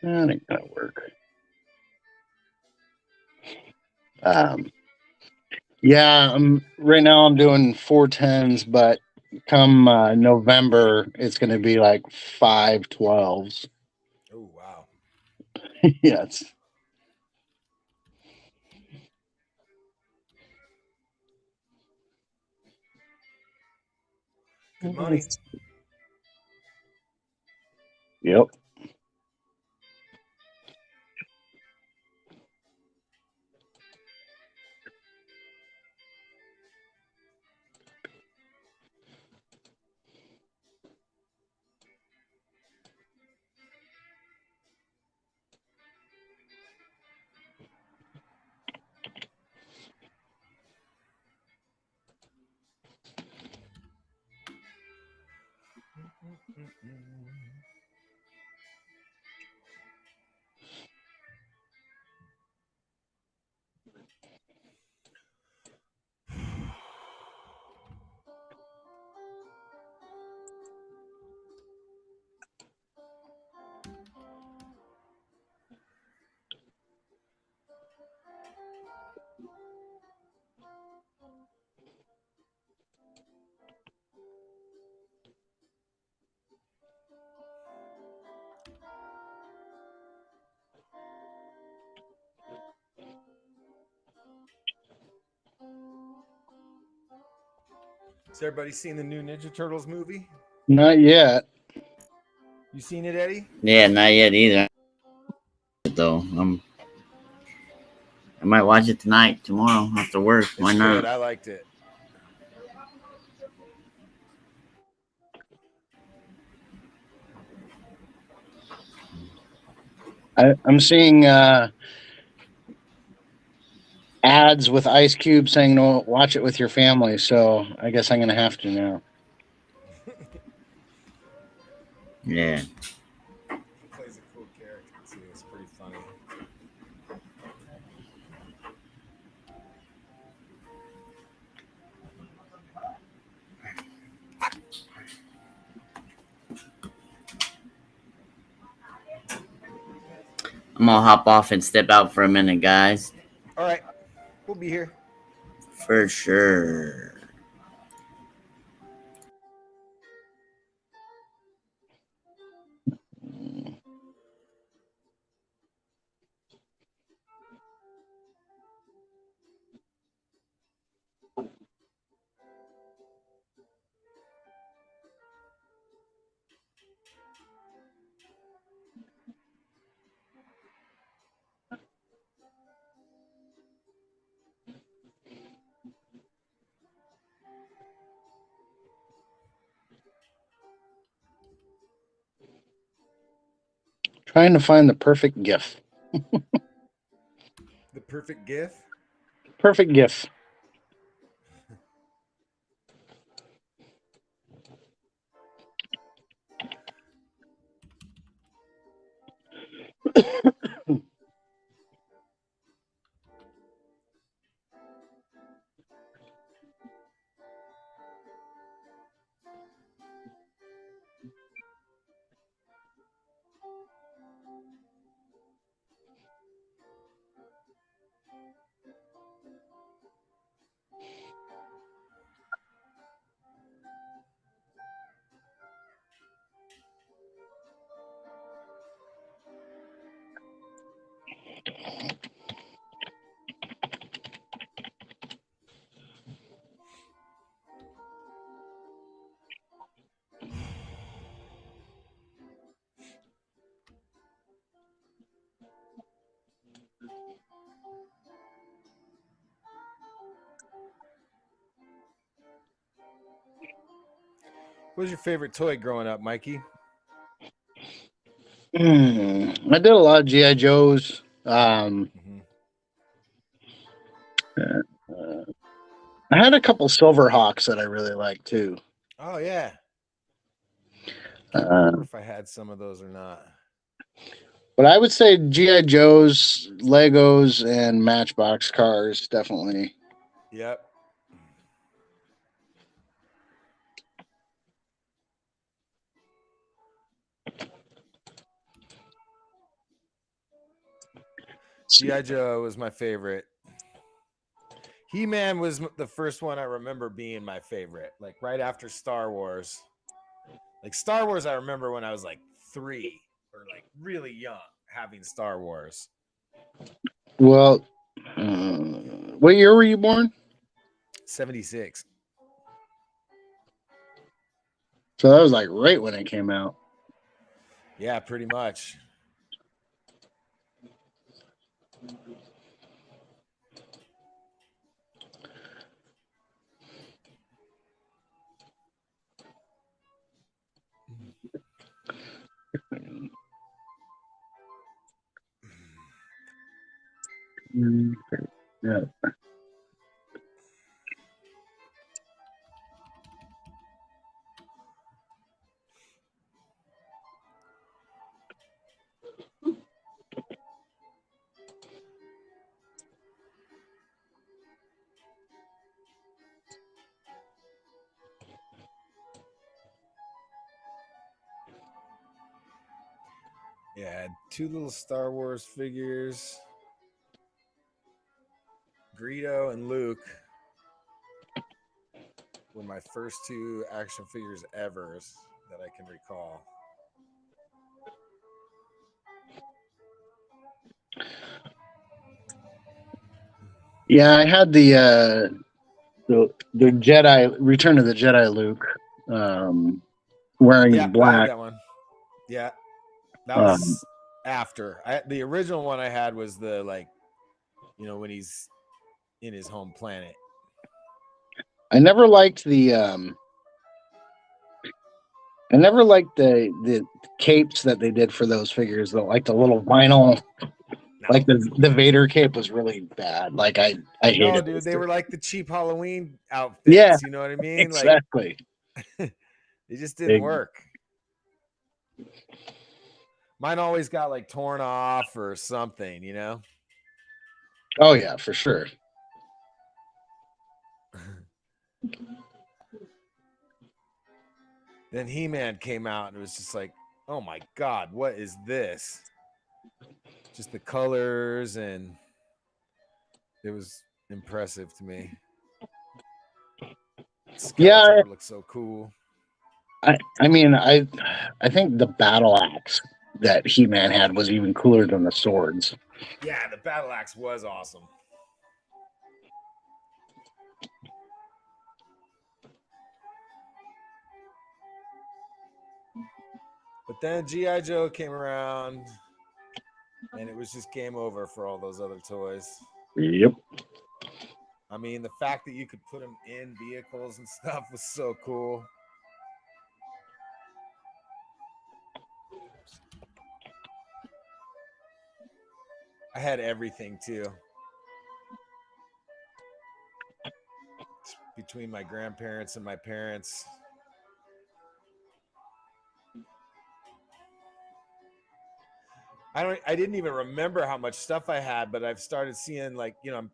That ain't gonna work. Yeah, right now I'm doing 410s, but come November it's gonna be like 512s. Oh, wow. Yes. Good money. Yep. Has everybody seen the new Ninja Turtles movie? Not yet. You seen it, Eddie? Yeah, not yet either. Though I might watch it tonight, tomorrow after work. Why It's not? good. I liked it. I'm seeing ads with Ice Cube saying no, watch it with your family. So I guess I'm gonna have to now. Yeah. He plays a cool character too. It's pretty funny. I'm gonna hop off and step out for a minute, guys. All right, we'll be here. For sure. Trying to find the perfect GIF. The perfect GIF. Perfect GIF. What was your favorite toy growing up, Mikey? I did a lot of GI Joes. Mm-hmm. I had a couple Silverhawks that I really liked too. Oh yeah. I don't remember if I had some of those or not. But I would say GI Joes, Legos, and Matchbox cars definitely. Yep. G.I. Joe was my favorite. He-Man was the first one I remember being my favorite, like right after Star Wars. Like Star Wars, I remember when I was like 3 or like really young having Star Wars. Well, what year were you born? 76. So that was like right when it came out. Yeah, pretty much. Yeah. Yeah, 2 little Star Wars figures. Greedo and Luke were my first 2 action figures ever that I can recall. Yeah, I had the Jedi Return of the Jedi Luke, wearing Yeah, I had black. that one. Yeah, that Um, was after. The original one I had was the like, when he's in his home planet. I never liked the the capes that they did for those figures though, like the little vinyl. No. Like the Vader cape was really bad. Like I hated No, it. dude, they were like the cheap Halloween outfits. Yeah, You know what I mean? exactly. Like they just didn't work. Mine always got like torn off or something, Oh yeah, for sure. Then He-Man came out and it was just like, oh my God, what is this? Just the colors, and it was impressive to me. Skeletor Yeah, looked so cool. I mean I think the battle axe that He-Man had was even cooler than the swords. Yeah, the battle axe was awesome. But then G.I. Joe came around, and it was just game over for all those other toys. Yep. I mean, the fact that you could put them in vehicles and stuff was so cool. I had everything too. Between my grandparents and my parents. I didn't even remember how much stuff I had, but I've started seeing, like, I'm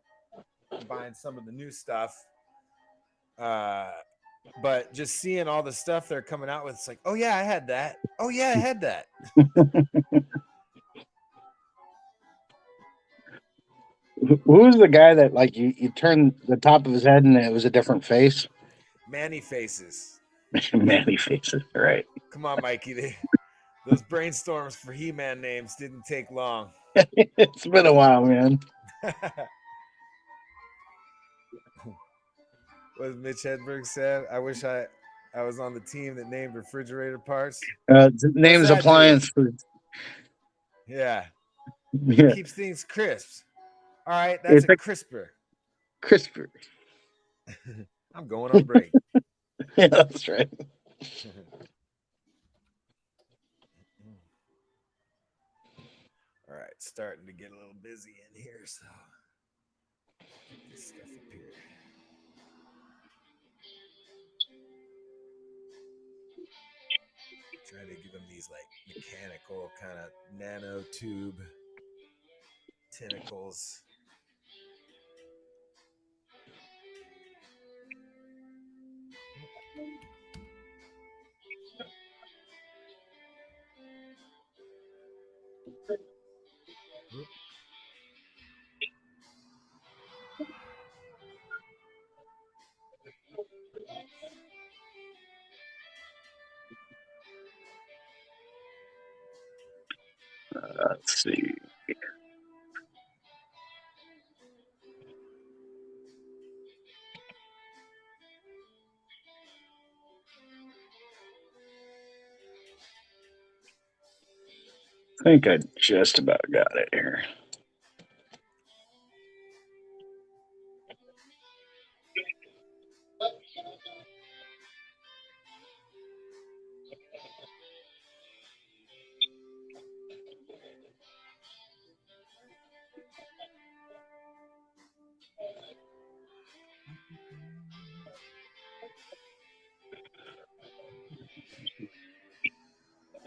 buying some of the new stuff. But just seeing all the stuff they're coming out with, it's like, oh yeah, I had that. Oh yeah, I had that. Who's the guy that, like, you turn the top of his head and it was a different face? Manny Faces. Manny Faces, right? Come on, Mikey. Those brainstorms for He-Man names didn't take long. It's been a while, man. What Mitch Hedberg said, I wish I was on the team that named refrigerator parts. Name's appliance food. Yeah. Yeah. Keeps things crisp. All right, that's a crisper. Crisper. I'm going on break. Yeah, that's right. All right, starting to get a little busy in here, so this stuff up here. Trying to give them these like mechanical kind of nanotube tentacles. Let's see. I think I just about got it here.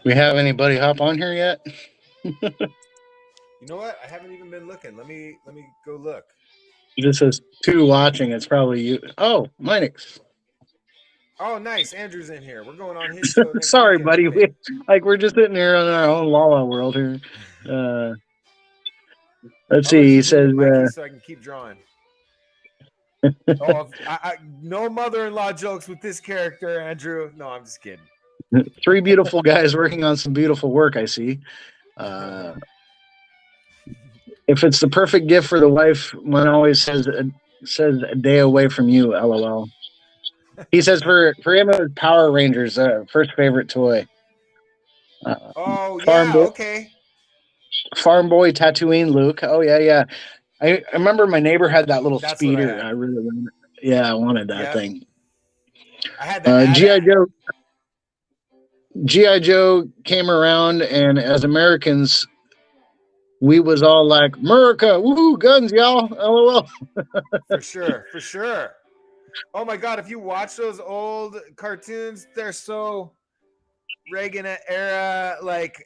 We have anybody hop on here yet? You know what? I haven't even been looking. Let me go look. This is 2 watching. It's probably you. Oh, Minix. Oh, nice. Andrew's in here. We're going on his show next Sorry, weekend, buddy. We're just sitting here in our own Lala world here. Let's see. He says, Mikey, so I can keep drawing. No mother-in-law jokes with this character, Andrew. No, I'm just kidding. 3 beautiful guys working on some beautiful work, I see. If it's the perfect gift for the wife, one always says a day away from you, LOL. He says for him it was Power Rangers, first favorite toy. Okay. Farm Boy Tatooine Luke. Oh yeah. I remember my neighbor had that little speeder. I really wanted it. Yeah, I wanted that thing. I had that. G.I. Joe came around, and as Americans, we was all like, America, woohoo, guns, y'all, LOL. For sure. Oh my God, if you watch those old cartoons, they're so Reagan era, like,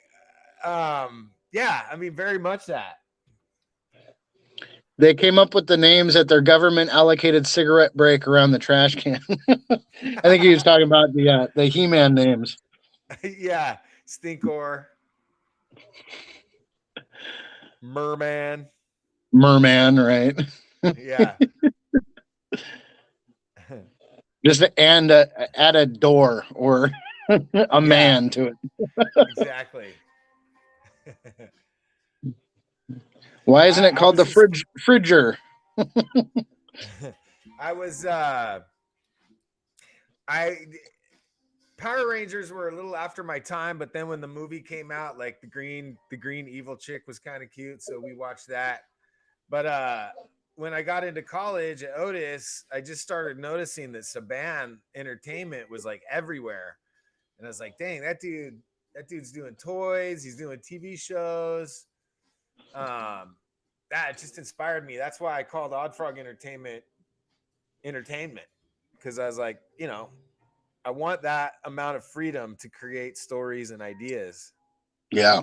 yeah, I mean, very much that. They came up with the names at their government allocated cigarette break around the trash can. I think he was talking about the He-Man names. Yeah, Stinkor, Merman, right? Yeah. Just add a door or a man to it. Exactly. Why isn't it called the Fridger? Power Rangers were a little after my time, but then when the movie came out, like the green evil chick was kind of cute, so we watched that. But when I got into college at Otis, I just started noticing that Saban Entertainment was like everywhere, and I was like, dang, that dude's doing toys, he's doing TV shows. that just inspired me. That's why I called Odd Frog Entertainment, because I was like, I want that amount of freedom to create stories and ideas. Yeah.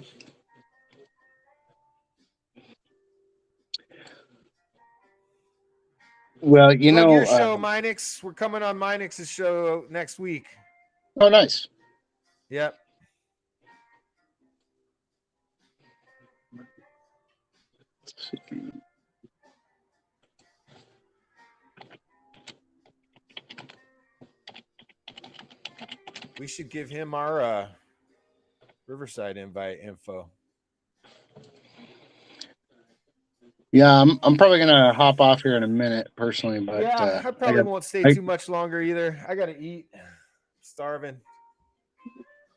Well, Plug your show, Minix. We're coming on Minix's show next week. Oh, nice. Yep. We should give him our Riverside invite info. Yeah, I'm probably gonna hop off here in a minute personally, but yeah, I probably won't stay too much longer either. I gotta eat. I'm starving.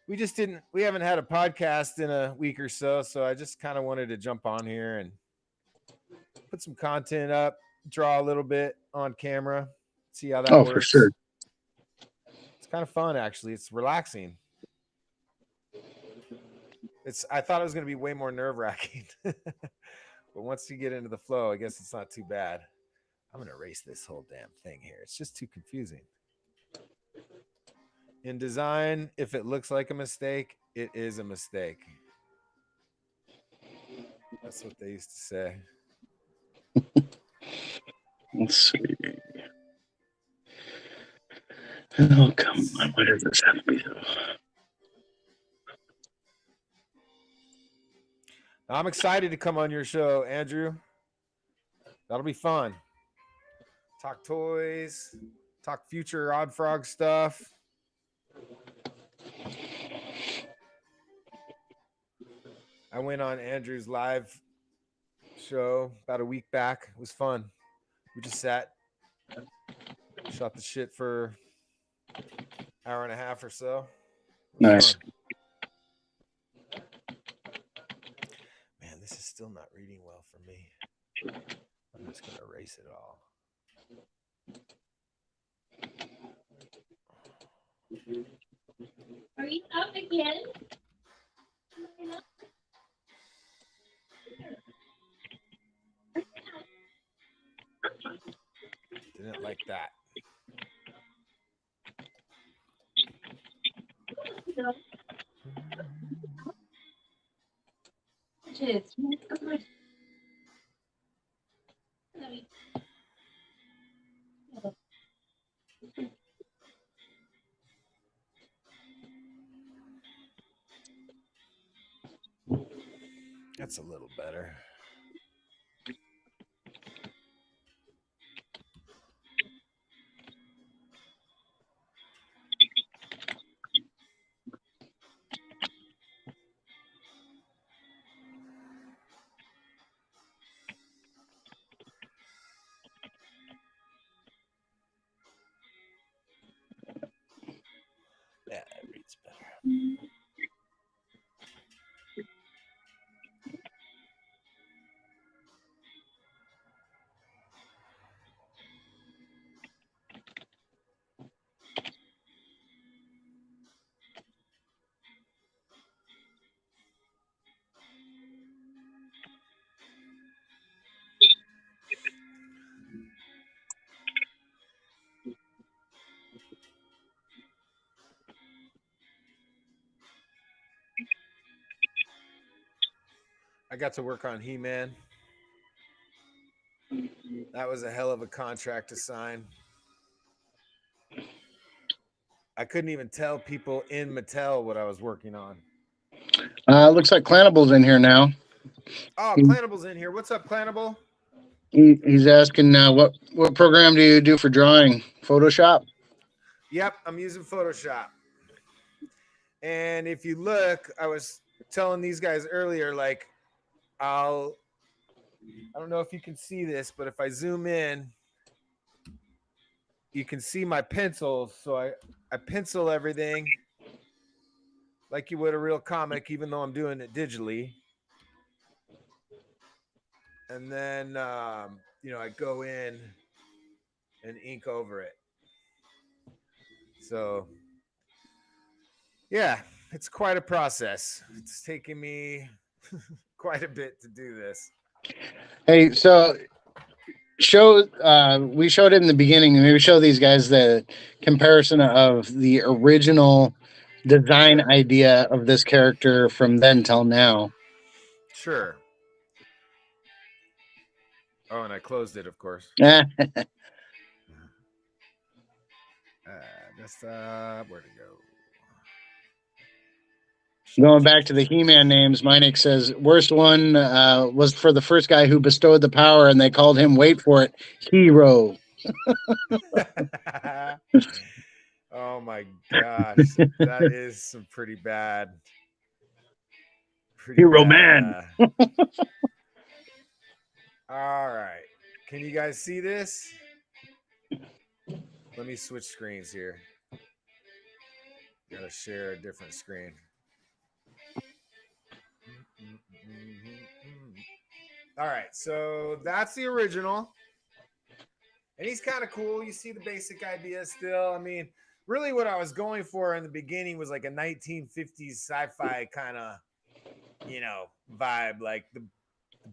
We haven't had a podcast in a week or so, so I just kind of wanted to jump on here and put some content up, draw a little bit on camera, see how that works. For sure. It's kind of fun, actually. It's relaxing. I thought it was going to be way more nerve-wracking. But once you get into the flow, I guess it's not too bad. I'm going to erase this whole damn thing here. It's just too confusing. In design, if it looks like a mistake, it is a mistake. That's what they used to say. Let's see. Oh, come on. Why does this have to be so? I'm excited to come on your show, Andrew. That'll be fun. Talk toys, talk future Odd Frog stuff. I went on Andrew's live show about a week back. It was fun. We just sat, shot the shit for an hour and a half or so. Nice. Fun. Man, this is still not reading well for me. I'm just going to erase it all. Are you up again? Didn't like that. That's a little better. Yeah, it reads better. I got to work on He-Man. That was a hell of a contract to sign. I couldn't even tell people in Mattel what I was working on. Looks like Clanible's in here now. Oh, Clanible's in here. What's up, Clanable? He's asking what program do you do for drawing? Photoshop? Yep, I'm using Photoshop. And if you look, I was telling these guys earlier, like, I don't know if you can see this, but if I zoom in, you can see my pencils. So I pencil everything like you would a real comic, even though I'm doing it digitally. And then, I go in and ink over it. So, yeah, it's quite a process. It's taking me quite a bit to do this. Hey, so we showed it in the beginning, and maybe show these guys the comparison of the original design Sure. idea of this character from then till now. Sure. Oh, and I closed it, of course. Eh, Where'd it go? Going back to the He-Man names, Meinik says worst one was for the first guy who bestowed the power, and they called him, wait for it, Hero. Oh my gosh, that is some pretty bad. Hero man. All right, can you guys see this? Let me switch screens here. Gotta share a different screen. All right, so that's the original. And he's kind of cool. You see the basic idea still. I mean, really what I was going for in the beginning was like a 1950s sci-fi kind of, vibe, like the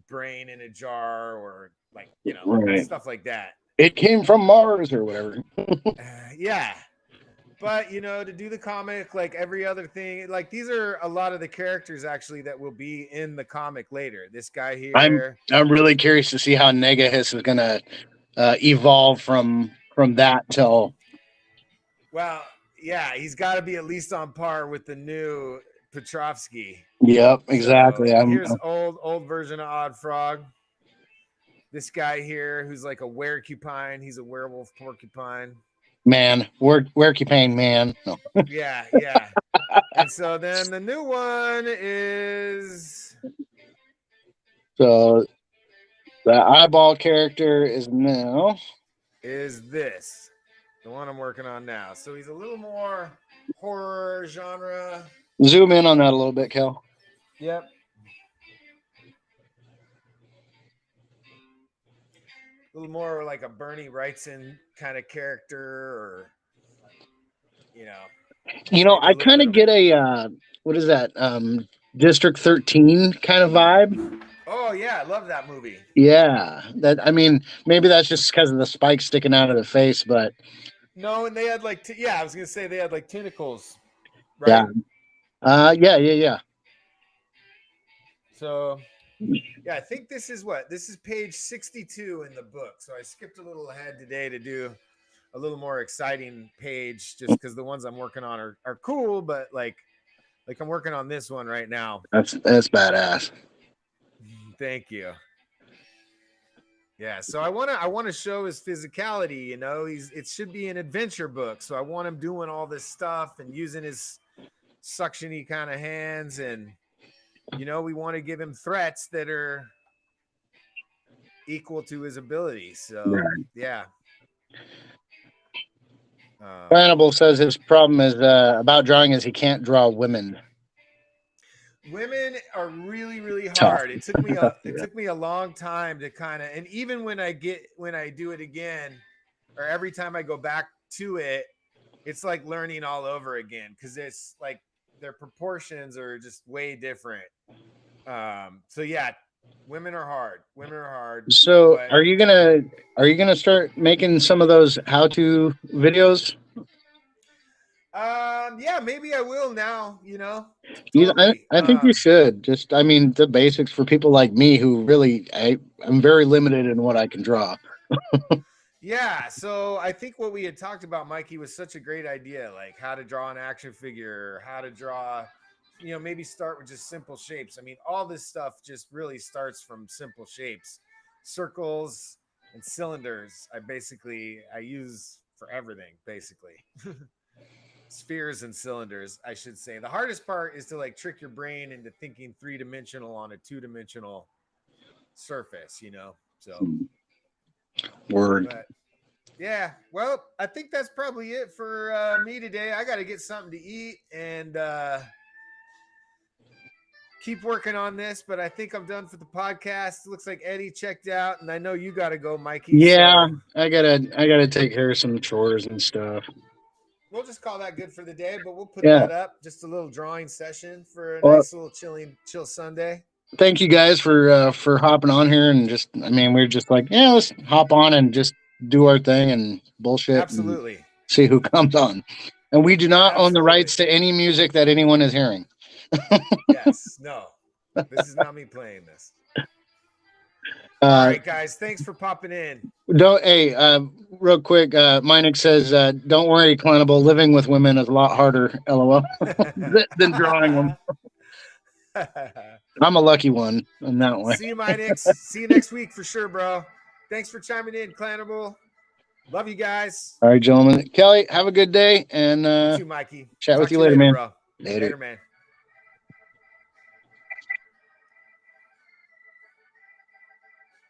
brain in a jar or like, Right. stuff like that. It came from Mars or whatever. Yeah. But, to do the comic, like every other thing, like these are a lot of the characters actually that will be in the comic later. This guy here. I'm really curious to see how Negahiss is going to evolve from that till. Well, yeah, he's got to be at least on par with the new Petrovsky. Yep, exactly. So here's old version of Odd Frog. This guy here, who's like a wereporcupine. He's a werewolf porcupine. Man, wereporcupine man. No. Yeah. And so then the new one is. So the eyeball character is now. Is this the one I'm working on now? So he's a little more horror genre. Zoom in on that a little bit, Kel. Yep. A little more like a Bernie Wrightson kind of character, or I kind of get a what is that? District 13 kind of vibe. Oh yeah, I love that movie. Yeah, maybe that's just because of the spikes sticking out of the face, but no, and they had like I was gonna say they had like tentacles, right? Yeah. So yeah, I think this is page 62 in the book. So I skipped a little ahead today to do a little more exciting page, just because the ones I'm working on are cool, but like I'm working on this one right now. That's badass. Thank you. Yeah, so I want to show his physicality. It should be an adventure book, so I want him doing all this stuff and using his suctiony kind of hands, and we want to give him threats that are equal to his abilities. So right. Yeah. Hannibal says his problem is about drawing is he can't draw women. Women are really, really hard. It took me a long time to kind of, and even when I do it again, or every time I go back to it, it's like learning all over again, because it's like their proportions are just way different. So yeah, women are hard. So are you gonna start making some of those how-to videos? Yeah, maybe I will now. Totally. I think you should. Just, the basics for people like me who really, I'm very limited in what I can draw. Yeah, so I think what we had talked about, Mikey, was such a great idea, like how to draw an action figure, how to draw, maybe start with just simple shapes. All this stuff just really starts from simple shapes, circles and cylinders. I use for everything, basically. Spheres and cylinders, I should say. The hardest part is to like trick your brain into thinking 3-dimensional on a 2-dimensional surface, so word. But, yeah, well, I think that's probably it for me today. I got to get something to eat and keep working on this, but I think I'm done for the podcast. It looks like Eddie checked out, and I know you got to go, Mikey. Yeah, so I gotta take care of some chores and stuff. We'll just call that good for the day, but we'll put that up. Just a little drawing session for a nice little chill Sunday. thank you guys for hopping on here and just. I mean, we're just like, yeah, let's hop on and just do our thing and bullshit. And Absolutely. see who comes on. And we do not own the Absolutely. rights to any music that anyone is hearing. Yes. No. This is not me playing this. All right, guys. Thanks for popping in. Don't real quick. Minix says, "Don't worry, Clintable. Living with women is a lot harder, lol, than drawing them." I'm a lucky one in that way. See you, Minix. See you next week for sure, bro. Thanks for chiming in, Clannable. Love you guys. All right, gentlemen. Kelly, have a good day, and You too, Mikey. chat Talk with to you later, man. bro. Later. Later, man.